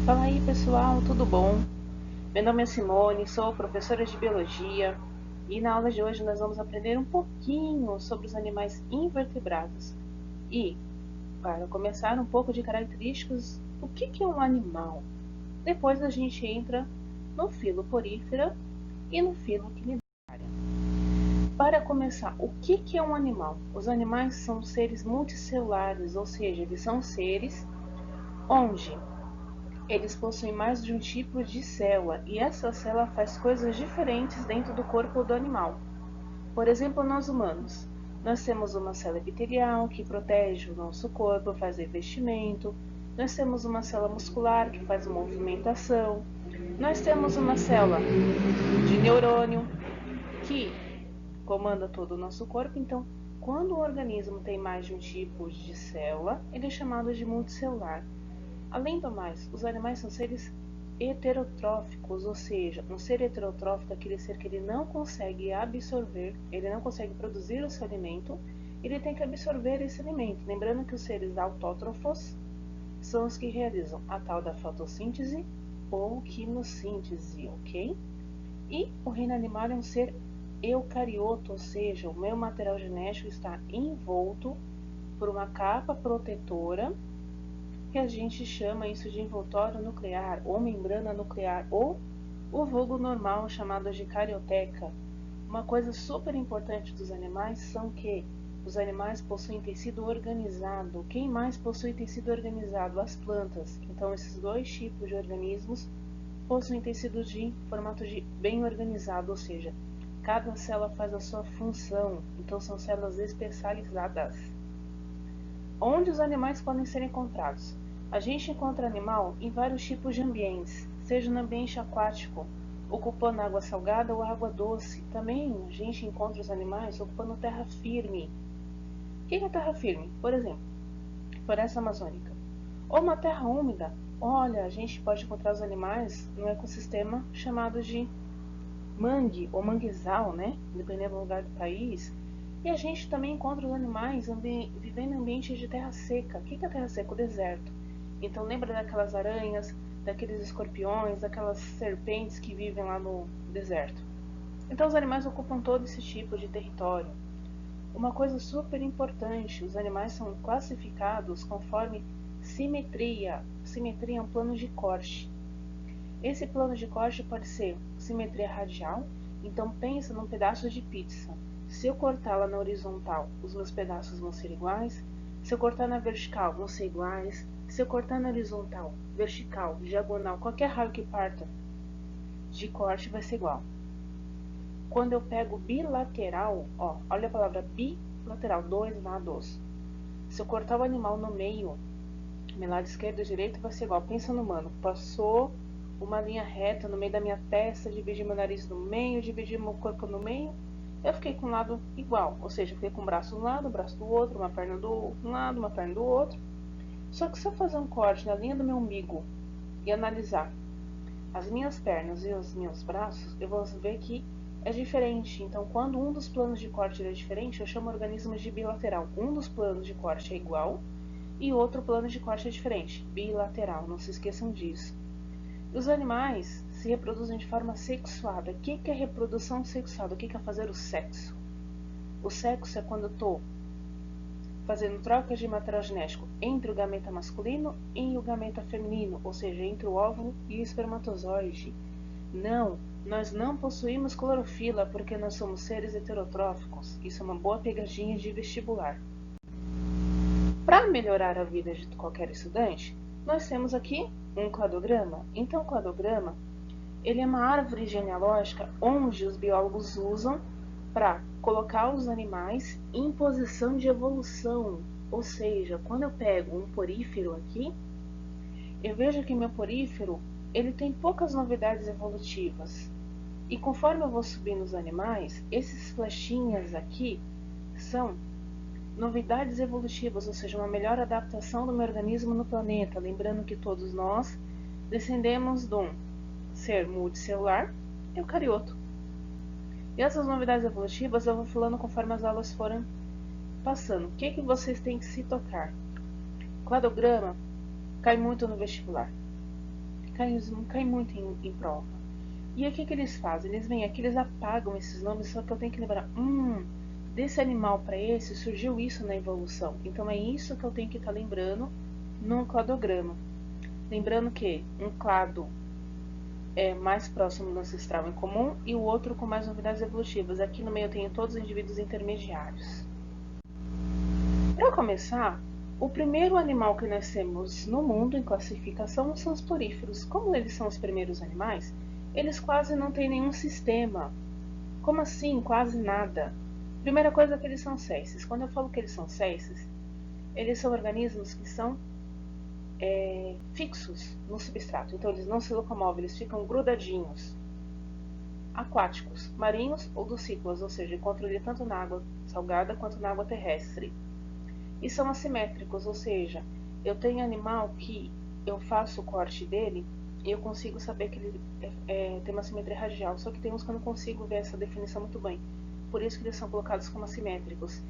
Fala aí pessoal, tudo bom? Meu nome é Simone, sou professora de biologia e na aula de hoje nós vamos aprender um pouquinho sobre os animais invertebrados. E, para começar, um pouco de características do que é um animal. Depois a gente entra no filo porífera e no filo quinidária. Para começar, o que é um animal? Os animais são seres multicelulares, ou seja, eles são seres onde eles possuem mais de um tipo de célula e essa célula faz coisas diferentes dentro do corpo do animal. Por exemplo, nós humanos. Nós temos uma célula epitelial que protege o nosso corpo, faz revestimento. Nós temos uma célula muscular que faz movimentação. Nós temos uma célula de neurônio que comanda todo o nosso corpo. Então, quando o organismo tem mais de um tipo de célula, ele é chamado de multicelular. Além do mais, os animais são seres heterotróficos, ou seja, um ser heterotrófico é aquele ser que ele não consegue absorver, ele não consegue produzir o seu alimento, ele tem que absorver esse alimento. Lembrando que os seres autótrofos são os que realizam a tal da fotossíntese ou quimossíntese, ok? E o reino animal é um ser eucarioto, ou seja, o meu material genético está envolto por uma capa protetora que a gente chama isso de envoltório nuclear ou membrana nuclear ou o vulgo normal chamado de carioteca. Uma coisa super importante dos animais são que os animais possuem tecido organizado. Quem mais possui tecido organizado? As plantas. Então esses dois tipos de organismos possuem tecido de formato de bem organizado, ou seja, cada célula faz a sua função. Então são células especializadas. Onde os animais podem ser encontrados? A gente encontra animal em vários tipos de ambientes, seja no ambiente aquático, ocupando água salgada ou água doce. Também a gente encontra os animais ocupando terra firme. O que é terra firme? Por exemplo, floresta amazônica. Ou uma terra úmida. Olha, a gente pode encontrar os animais num ecossistema chamado de mangue ou manguezal, né? Dependendo do lugar do país. E a gente também encontra os animais vivendo em ambientes de terra seca. O que é terra seca? O deserto. Então lembra daquelas aranhas, daqueles escorpiões, daquelas serpentes que vivem lá no deserto. Então os animais ocupam todo esse tipo de território. Uma coisa super importante, os animais são classificados conforme simetria. Simetria é um plano de corte. Esse plano de corte pode ser simetria radial, então pensa num pedaço de pizza. Se eu cortá-la na horizontal, os meus pedaços vão ser iguais. Se eu cortar na vertical, vão ser iguais. Se eu cortar na horizontal, vertical, diagonal, qualquer raio que parta de corte vai ser igual. Quando eu pego bilateral, ó, olha a palavra bilateral, dois lados. Se eu cortar o animal no meio, meu lado esquerdo e direito vai ser igual. Pensa no humano, passou uma linha reta no meio da minha testa, dividi meu nariz no meio, dividi meu corpo no meio, eu fiquei com um lado igual, ou seja, eu fiquei com o braço de um lado, o braço do outro, uma perna do um lado, uma perna do outro. Só que se eu fazer um corte na linha do meu umbigo e analisar as minhas pernas e os meus braços, eu vou ver que é diferente. Então, quando um dos planos de corte é diferente, eu chamo organismos de bilateral. Um dos planos de corte é igual e outro plano de corte é diferente, bilateral, não se esqueçam disso. Os animais se reproduzem de forma sexuada. O que é reprodução sexuada? O que é fazer o sexo? O sexo é quando eu estou fazendo troca de material genético entre o gameta masculino e o gameta feminino, ou seja, entre o óvulo e o espermatozoide. Não, nós não possuímos clorofila porque nós somos seres heterotróficos. Isso é uma boa pegadinha de vestibular. Para melhorar a vida de qualquer estudante, nós temos aqui um cladograma. Então, o cladograma ele é uma árvore genealógica onde os biólogos usam para colocar os animais em posição de evolução. Ou seja, quando eu pego um porífero aqui, eu vejo que meu porífero ele tem poucas novidades evolutivas. E conforme eu vou subindo os animais, esses flechinhas aqui são novidades evolutivas, ou seja, uma melhor adaptação do meu organismo no planeta. Lembrando que todos nós descendemos de um ser multicelular eucarioto. E essas novidades evolutivas eu vou falando conforme as aulas forem passando. O que vocês têm que se tocar? Cladograma cai muito no vestibular. cai muito em prova. E aí o que eles fazem? Eles vêm aqui, eles apagam esses nomes, só que eu tenho que lembrar, desse animal para esse surgiu isso na evolução. Então é isso que eu tenho que estar lembrando no cladograma. Lembrando que um clado é mais próximo do ancestral em comum e o outro com mais novidades evolutivas. Aqui no meio eu tenho todos os indivíduos intermediários. Para começar, o primeiro animal que nós temos no mundo em classificação são os poríferos. Como eles são os primeiros animais, eles quase não têm nenhum sistema. Como assim? Quase nada. Primeira coisa que eles são seises. Quando eu falo que eles são seises, eles são organismos que são fixos no substrato. Então eles não se locomovem, eles ficam grudadinhos. Aquáticos, marinhos ou dulcícolas, ou seja, encontram ele tanto na água salgada quanto na água terrestre. E são assimétricos, ou seja, eu tenho animal que eu faço o corte dele e eu consigo saber que ele tem uma simetria radial, só que tem uns que eu não consigo ver essa definição muito bem. Por isso que eles são colocados como assimétricos.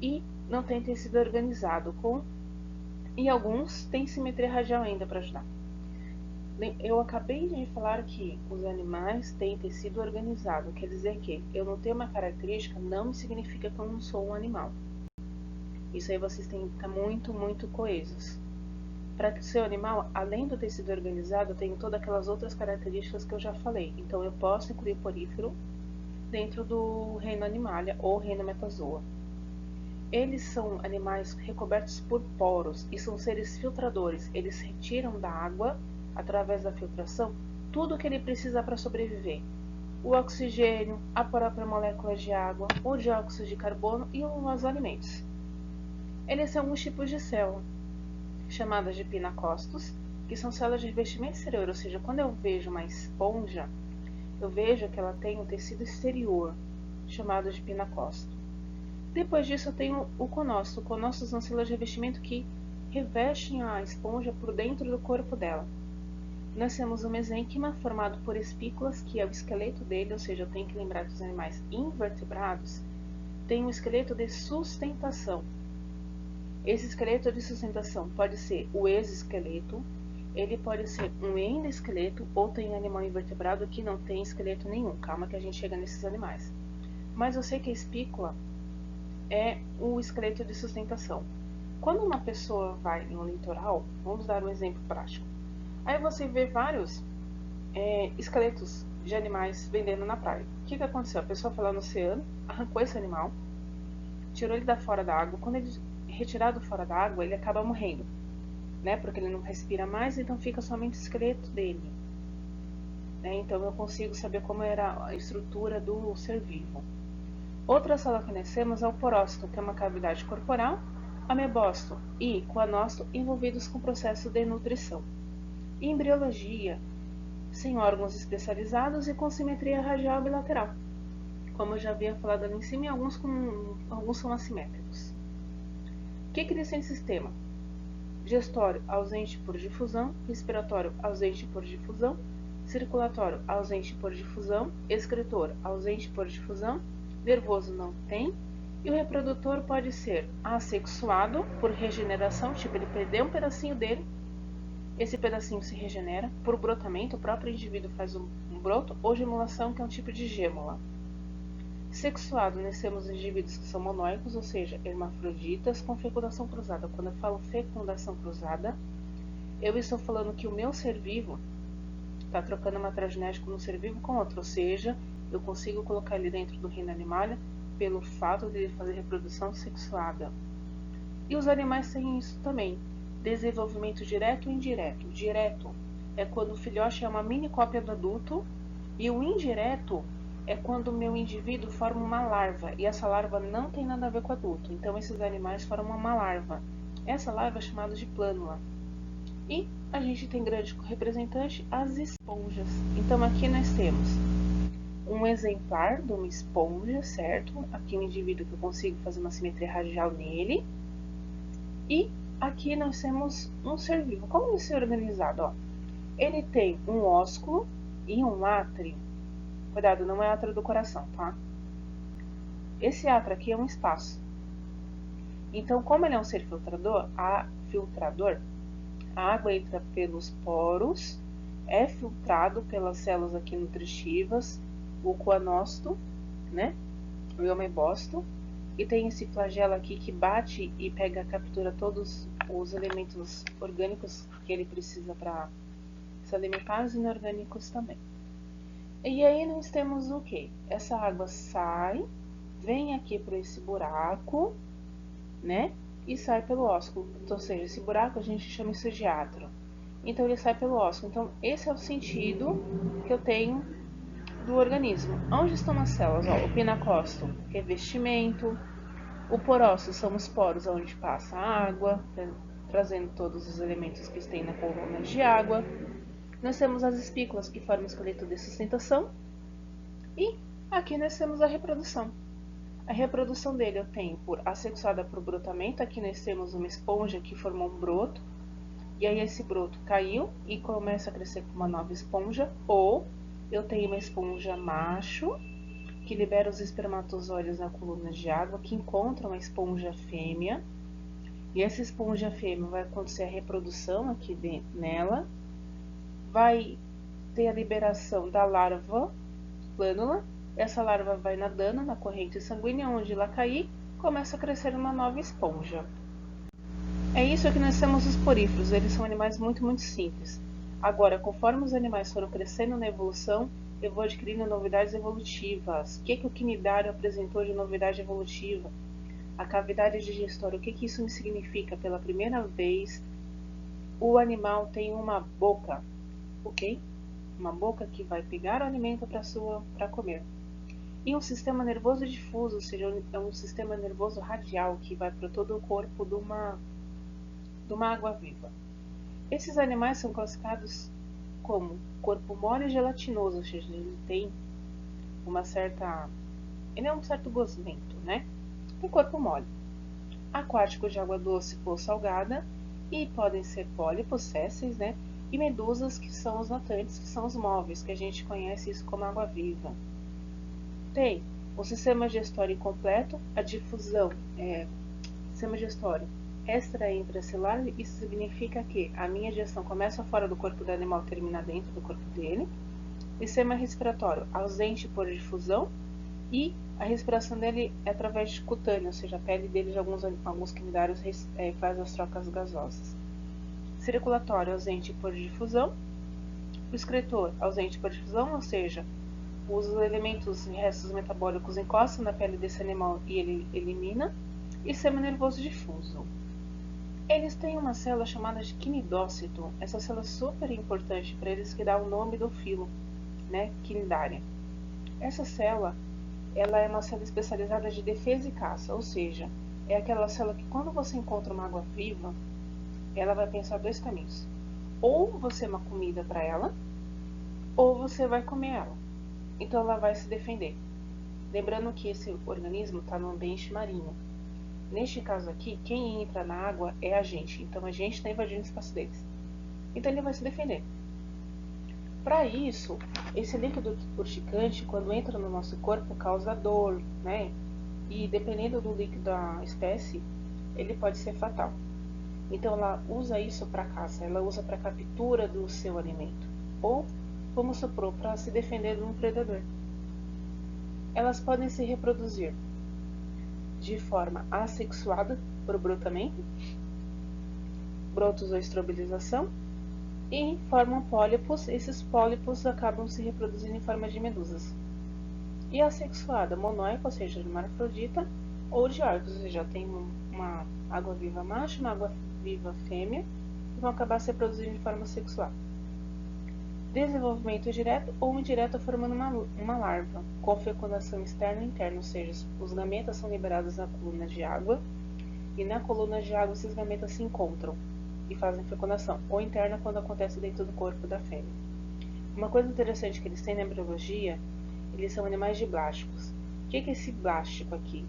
E não tem tecido organizado, e alguns têm simetria radial ainda para ajudar. Eu acabei de falar que os animais têm tecido organizado, quer dizer que eu não tenho uma característica, não significa que eu não sou um animal. Isso aí vocês têm que estar muito, muito coesos. Para ser um animal, além do tecido organizado, eu tenho todas aquelas outras características que eu já falei. Então eu posso incluir porífero dentro do reino animalia ou reino metazoa. Eles são animais recobertos por poros e são seres filtradores. Eles retiram da água, através da filtração, tudo o que ele precisa para sobreviver. O oxigênio, a própria molécula de água, o dióxido de carbono e os alimentos. Eles são alguns tipos de célula, chamadas de pinacócitos, que são células de revestimento exterior, ou seja, quando eu vejo uma esponja, eu vejo que ela tem um tecido exterior, chamado de pinacócito. Depois disso eu tenho o conócito. O conócito são células de revestimento que revestem a esponja por dentro do corpo dela. Nós temos o mesênquima, formado por espículas, que é o esqueleto dele, ou seja, eu tenho que lembrar que os animais invertebrados têm um esqueleto de sustentação. Esse esqueleto de sustentação pode ser o exoesqueleto, ele pode ser um endoesqueleto, ou tem animal invertebrado que não tem esqueleto nenhum. Calma que a gente chega nesses animais. Mas eu sei que a espícula é o esqueleto de sustentação. Quando uma pessoa vai no litoral, vamos dar um exemplo prático. Aí você vê vários esqueletos de animais vendendo na praia. O que aconteceu? A pessoa foi lá no oceano, arrancou esse animal, tirou ele da fora da água. Quando ele é retirado fora da água, ele acaba morrendo, né? Porque ele não respira mais, então fica somente o esqueleto dele. Né? Então eu consigo saber como era a estrutura do ser vivo. Outra célula que nós temos é o porócito, que é uma cavidade corporal, amebócito e coanócito envolvidos com o processo de nutrição. E embriologia, sem órgãos especializados e com simetria radial bilateral. Como eu já havia falado ali em cima, e alguns são assimétricos. O que eles têm em sistema? Gestório ausente por difusão, respiratório ausente por difusão, circulatório ausente por difusão, excretor ausente por difusão, nervoso não tem, e o reprodutor pode ser assexuado por regeneração, tipo ele perdeu um pedacinho dele, esse pedacinho se regenera, por brotamento, o próprio indivíduo faz um broto, ou gemulação, que é um tipo de gêmula. Sexuado, nós temos indivíduos que são monóicos, ou seja, hermafroditas com fecundação cruzada. Quando eu falo fecundação cruzada, eu estou falando que o meu ser vivo está trocando uma transgénico no ser vivo com outro, ou seja, eu consigo colocar ele dentro do reino animalia pelo fato de ele fazer reprodução sexuada. E os animais têm isso também, desenvolvimento direto e indireto. Direto é quando o filhote é uma mini cópia do adulto, e o indireto é quando o meu indivíduo forma uma larva, e essa larva não tem nada a ver com o adulto. Então esses animais formam uma larva. Essa larva é chamada de plânula. E a gente tem grande representante, as esponjas. Então aqui nós temos um exemplar de uma esponja, certo? Aqui um indivíduo que eu consigo fazer uma simetria radial nele. E aqui nós temos um ser vivo. Como ele se organizado? Ó? Ele tem um ósculo e um átrio. Cuidado, não é átrio do coração, tá? Esse átrio aqui é um espaço. Então, como ele é um ser filtrador, a água entra pelos poros, é filtrado pelas células aqui nutritivas, o coanócito, né? O iomebosto, e tem esse flagelo aqui que bate e pega, captura todos os elementos orgânicos que ele precisa para se alimentar, os inorgânicos também. E aí nós temos o que? Essa água sai, vem aqui por esse buraco, né? E sai pelo ósculo. Então, ou seja, esse buraco a gente chama isso de átrio. Então ele sai pelo ósculo. Então esse é o sentido que eu tenho do organismo. Onde estão as células? Ó, o pinacócito, revestimento. O porócito são os poros onde passa a água, trazendo todos os elementos que tem na coluna de água. Nós temos as espículas, que formam o esqueleto de sustentação. E aqui nós temos a reprodução. A reprodução dele eu tenho por assexuada por brotamento. Aqui nós temos uma esponja que formou um broto. E aí esse broto caiu e começa a crescer com uma nova esponja. Ou eu tenho uma esponja macho, que libera os espermatozoides na coluna de água, que encontram a esponja fêmea. E essa esponja fêmea vai acontecer a reprodução aqui nela. Vai ter a liberação da larva plânula. Essa larva vai nadando na corrente sanguínea, onde ela cair, começa a crescer uma nova esponja. É isso que nós temos os poríferos, eles são animais muito simples. Agora, conforme os animais foram crescendo na evolução, eu vou adquirindo novidades evolutivas. O que o quinidário apresentou de novidade evolutiva? A cavidade digestória, o que isso me significa? Pela primeira vez, o animal tem uma boca, ok? Uma boca que vai pegar o alimento para comer. E um sistema nervoso difuso, ou seja, é um sistema nervoso radial que vai para todo o corpo de uma água-viva. Esses animais são classificados como corpo mole e gelatinoso, ou seja, ele tem ele é um certo gosmento, né? Tem corpo mole. Aquático de água doce ou salgada, e podem ser pólipos, sésseis, né? E medusas, que são os natantes, que são os móveis, que a gente conhece isso como água-viva. Tem o sistema digestório incompleto, a difusão, sistema digestório extra e intracelular. Isso significa que a minha digestão começa fora do corpo do animal, termina dentro do corpo dele. Sistema respiratório ausente por difusão, e a respiração dele é através de cutânea, ou seja, a pele dele de alguns quinidários faz as trocas gasosas. Circulatório ausente por difusão. O excretor ausente por difusão, ou seja, os elementos e restos metabólicos encostam na pele desse animal e ele elimina. E sistema nervoso difuso. Eles têm uma célula chamada de quinidócito. Essa célula é super importante para eles, que dá o nome do filo, né, quinidária. Essa célula, ela é uma célula especializada de defesa e caça, ou seja, é aquela célula que quando você encontra uma água viva, ela vai pensar dois caminhos. Ou você é uma comida para ela, ou você vai comer ela. Então ela vai se defender. Lembrando que esse organismo está no ambiente marinho. Neste caso aqui, quem entra na água é a gente. Então a gente está invadindo o espaço deles. Então ele vai se defender. Para isso, esse líquido urticante, quando entra no nosso corpo, causa dor, né? E dependendo do líquido da espécie, ele pode ser fatal. Então ela usa isso para caça, ela usa para captura do seu alimento. Ou, vamos supor, para se defender de um predador. Elas podem se reproduzir de forma assexuada, por brotamento, brotos ou estrobilização, e formam pólipos. Esses pólipos acabam se reproduzindo em forma de medusas. E assexuada, monóica, ou seja, de uma hermafrodita, ou dioicos, ou seja, tem uma água-viva macho, uma água-viva fêmea, e vão acabar se reproduzindo de forma sexual. Desenvolvimento direto ou indireto, formando uma larva, com fecundação externa e interna, ou seja, os gametas são liberados na coluna de água, e na coluna de água esses gametas se encontram e fazem fecundação, ou interna, quando acontece dentro do corpo da fêmea. Uma coisa interessante que eles têm na embriologia, eles são animais diblásticos. O que é esse blástico aqui?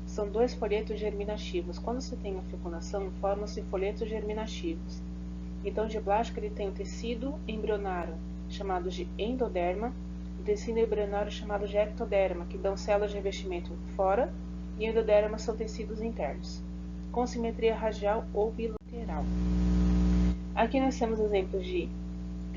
São dois folhetos germinativos. Quando você tem a fecundação, formam-se folhetos germinativos. Então, o diblástico ele tem o tecido embrionário, chamado de endoderma, e o tecido embrionário chamado de ectoderma, que dão células de revestimento fora, e endoderma são tecidos internos, com simetria radial ou bilateral. Aqui nós temos exemplos de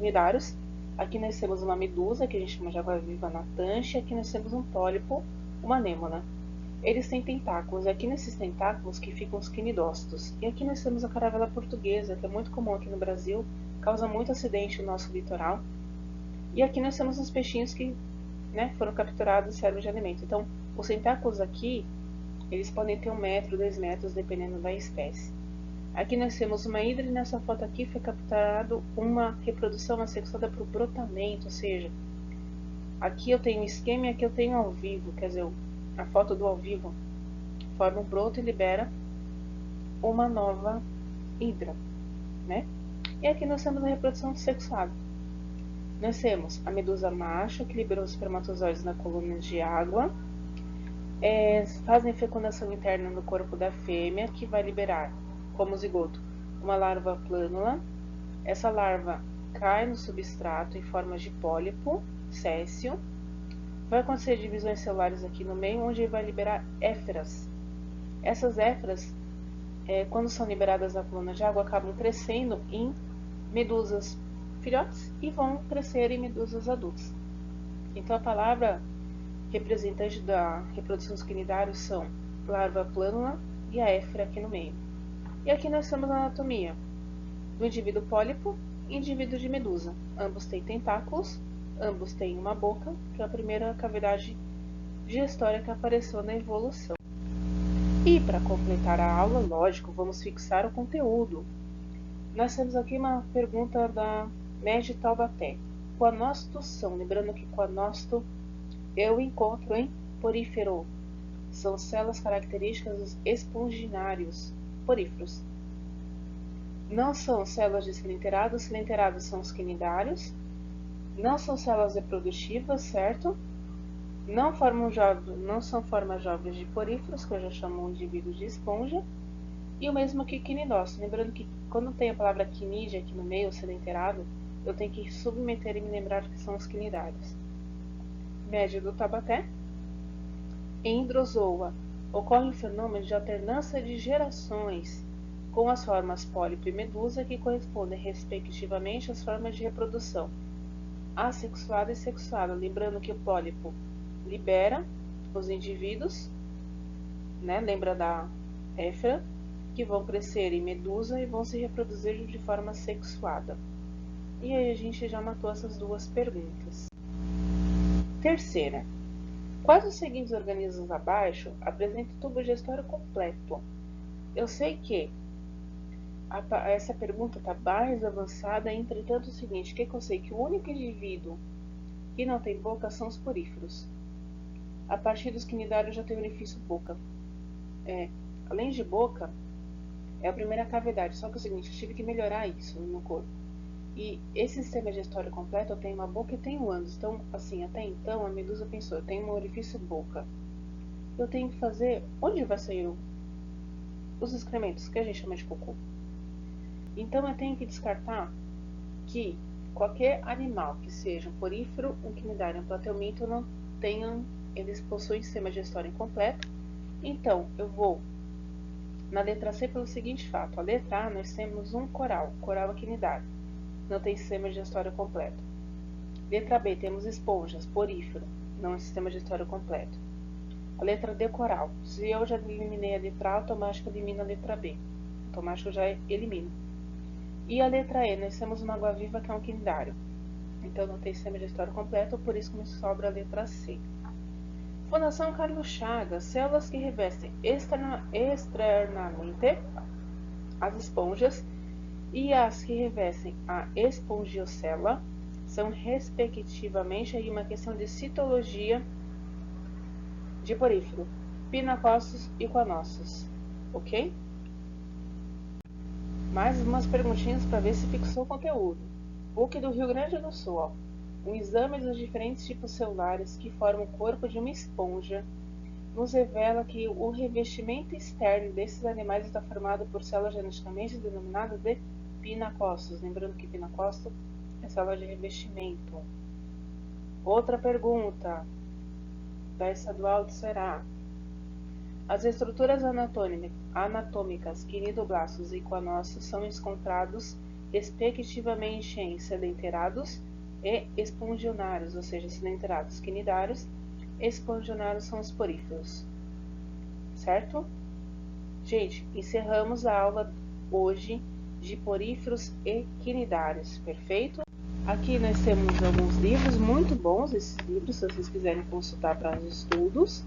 quinidários. Aqui nós temos uma medusa, que a gente chama de água-viva natante, e aqui nós temos um pólipo, uma anêmona. Eles têm tentáculos, e aqui nesses tentáculos que ficam os quinidócitos. E aqui nós temos a caravela portuguesa, que é muito comum aqui no Brasil, causa muito acidente no nosso litoral. E aqui nós temos os peixinhos que foram capturados e servem de alimento. Então, os tentáculos aqui, eles podem ter 1 metro, 2 metros, dependendo da espécie. Aqui nós temos uma hidra e nessa foto aqui foi capturado uma reprodução assexuada por brotamento, ou seja, aqui eu tenho esquema e aqui eu tenho ao vivo, quer dizer, a foto do ao vivo forma um broto e libera uma nova hidra, né? E aqui nós temos a reprodução sexuada. Nós temos a medusa macho, que liberou os espermatozoides na coluna de água, fazem fecundação interna no corpo da fêmea, que vai liberar, como zigoto, uma larva plânula. Essa larva cai no substrato em forma de pólipo, céssio. Vai acontecer divisões celulares aqui no meio, onde vai liberar éferas. Essas éferas, quando são liberadas na coluna de água, acabam crescendo em medusas filhotes e vão crescer em medusas adultas. Então, a palavra representante da reprodução dos quinidários são larva plânula e a éfera aqui no meio. E aqui nós temos a anatomia do indivíduo pólipo e indivíduo de medusa. Ambos têm tentáculos, ambos têm uma boca, que é a primeira cavidade digestória que apareceu na evolução. E para completar a aula, lógico, vamos fixar o conteúdo. Nós temos aqui uma pergunta da Média Taubaté. Coanócitos são, lembrando que coanócito eu encontro em porífero. São células características dos esponginários poríferos. Não são células de silenterados, silenterados são os quinidários. Não são células reprodutivas, certo? Não são formas jovens de poríferos, que eu já chamo um indivíduo de esponja. E o mesmo que quinidócito. Lembrando que quando tem a palavra quinídea aqui no meio, silenterado, eu tenho que submeter e me lembrar que são os quinidários. Média do Taubaté. Em hidrozoa, ocorre um fenômeno de alternância de gerações com as formas pólipo e medusa, que correspondem respectivamente às formas de reprodução assexuada e sexuada. Lembrando que o pólipo libera os indivíduos, lembra da éfera, que vão crescer em medusa e vão se reproduzir de forma sexuada. E aí a gente já matou essas duas perguntas. Terceira. Quais dos seguintes organismos abaixo apresentam tubo digestório completo? Eu sei que essa pergunta está mais avançada, entretanto, é o seguinte, que eu sei que o único indivíduo que não tem boca são os poríferos. A partir dos quinidários já tem orifício boca. Além de boca, é a primeira cavidade, só que é o seguinte, eu tive que melhorar isso no meu corpo. E esse sistema digestório completo, eu tenho uma boca e tenho ânus. Então, assim, até então, a medusa pensou, eu tenho um orifício boca. Eu tenho que fazer, onde vai sair os excrementos, que a gente chama de cocô. Então, eu tenho que descartar que qualquer animal que seja um porífero, um quinidário, um plateuminto, não tenham, eles possuem sistema digestório incompleto. Então, eu vou na letra C pelo seguinte fato. A letra A, nós temos um coral quinidário. Não tem sistema digestório completo. Letra B, temos esponjas, porífero, não é sistema digestório completo. A letra D, coral. Se eu já eliminei a letra A, automático elimino a letra B. Automático eu já elimino. E a letra E, nós temos uma água-viva que é um quinidário. Então não tem sistema digestório completo, por isso que me sobra a letra C. Fundação Carlos Chagas, células que revestem externamente as esponjas e as que revestem a espongiocela são respectivamente aí uma questão de citologia de porífero, pinacócitos e coanócitos, ok? Mais umas perguntinhas para ver se fixou o conteúdo. PUC do Rio Grande do Sul, ó. Um exame dos diferentes tipos celulares que formam o corpo de uma esponja nos revela que o revestimento externo desses animais está formado por células geneticamente denominadas de pinacócitos. Lembrando que pinacócito é célula de revestimento. Outra pergunta da estadual do Ceará. As estruturas anatômicas, quinidoblastos e coanócitos são encontrados respectivamente em sedenterados e espongionários, ou seja, sedenterados quinidários, espongionários são os poríferos, certo? Gente, encerramos a aula hoje de poríferos e quinidários, perfeito? Aqui nós temos alguns livros muito bons, esses livros, se vocês quiserem consultar para os estudos,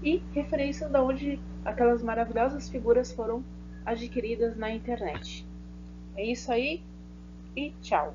e referências de onde aquelas maravilhosas figuras foram adquiridas na internet. É isso aí e tchau!